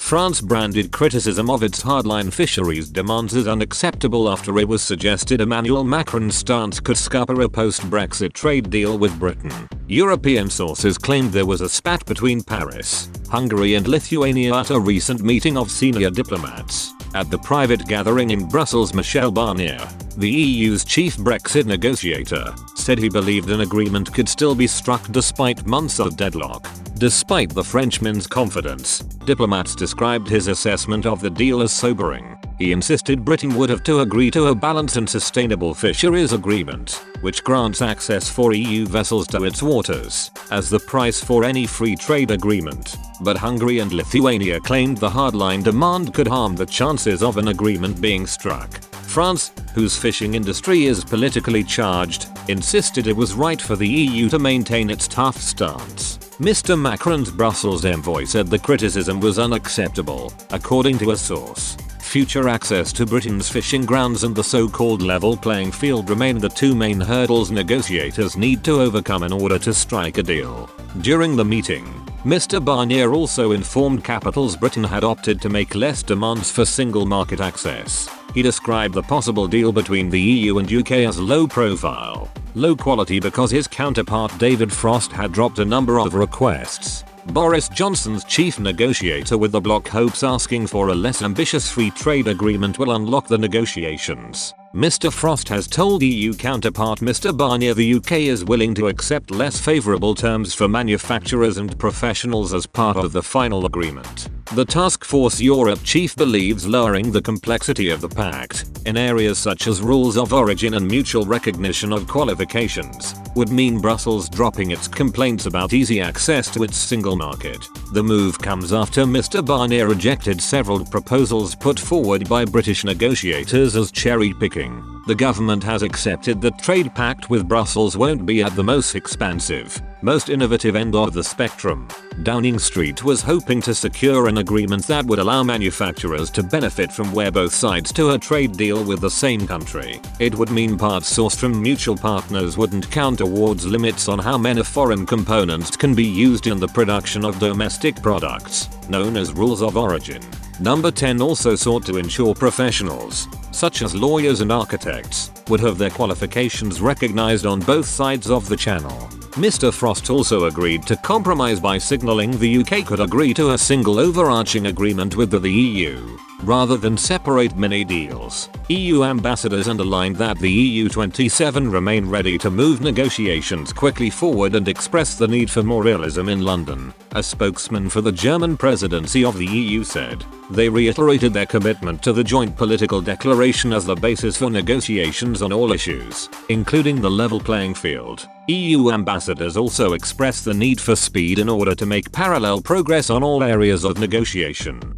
France branded criticism of its hardline fisheries demands as unacceptable after it was suggested Emmanuel Macron's stance could scupper a post-Brexit trade deal with Britain. European sources claimed there was a spat between Paris, Hungary and Lithuania at a recent meeting of senior diplomats. At the private gathering in Brussels, Michel Barnier, the EU's chief Brexit negotiator, said he believed an agreement could still be struck despite months of deadlock. Despite the Frenchman's confidence, diplomats described his assessment of the deal as sobering. He insisted Britain would have to agree to a balanced and sustainable fisheries agreement, which grants access for EU vessels to its waters, as the price for any free trade agreement. But Hungary and Lithuania claimed the hardline demand could harm the chances of an agreement being struck. France, whose fishing industry is politically charged, insisted it was right for the EU to maintain its tough stance. Mr. Macron's Brussels envoy said the criticism was unacceptable, according to a source. Future access to Britain's fishing grounds and the so-called level playing field remain the two main hurdles negotiators need to overcome in order to strike a deal. During the meeting, Mr. Barnier also informed capitals Britain had opted to make less demands for single market access. He described the possible deal between the EU and UK as low profile, low quality because his counterpart David Frost had dropped a number of requests. Boris Johnson's chief negotiator with the bloc hopes asking for a less ambitious free trade agreement will unlock the negotiations. Mr. Frost has told EU counterpart Mr. Barnier the UK is willing to accept less favourable terms for manufacturers and professionals as part of the final agreement. The Task Force Europe chief believes lowering the complexity of the pact, in areas such as rules of origin and mutual recognition of qualifications, would mean Brussels dropping its complaints about easy access to its single market. The move comes after Mr. Barnier rejected several proposals put forward by British negotiators as cherry-picking. The government has accepted that trade pact with Brussels won't be at the most expansive, most innovative end of the spectrum. Downing Street was hoping to secure an agreement that would allow manufacturers to benefit from where both sides to a trade deal with the same country. It would mean parts sourced from mutual partners wouldn't count towards limits on how many foreign components can be used in the production of domestic products, known as rules of origin. Number 10 also sought to ensure professionals, such as lawyers and architects, would have their qualifications recognized on both sides of the channel. Mr. Frost also agreed to compromise by signaling the UK could agree to a single overarching agreement with the EU, rather than separate mini deals. EU ambassadors underlined that the EU 27 remain ready to move negotiations quickly forward and express the need for more realism in London. A spokesman for the German presidency of the EU said, they reiterated their commitment to the joint political declaration as the basis for negotiations on all issues, including the level playing field. EU ambassadors also expressed the need for speed in order to make parallel progress on all areas of negotiation.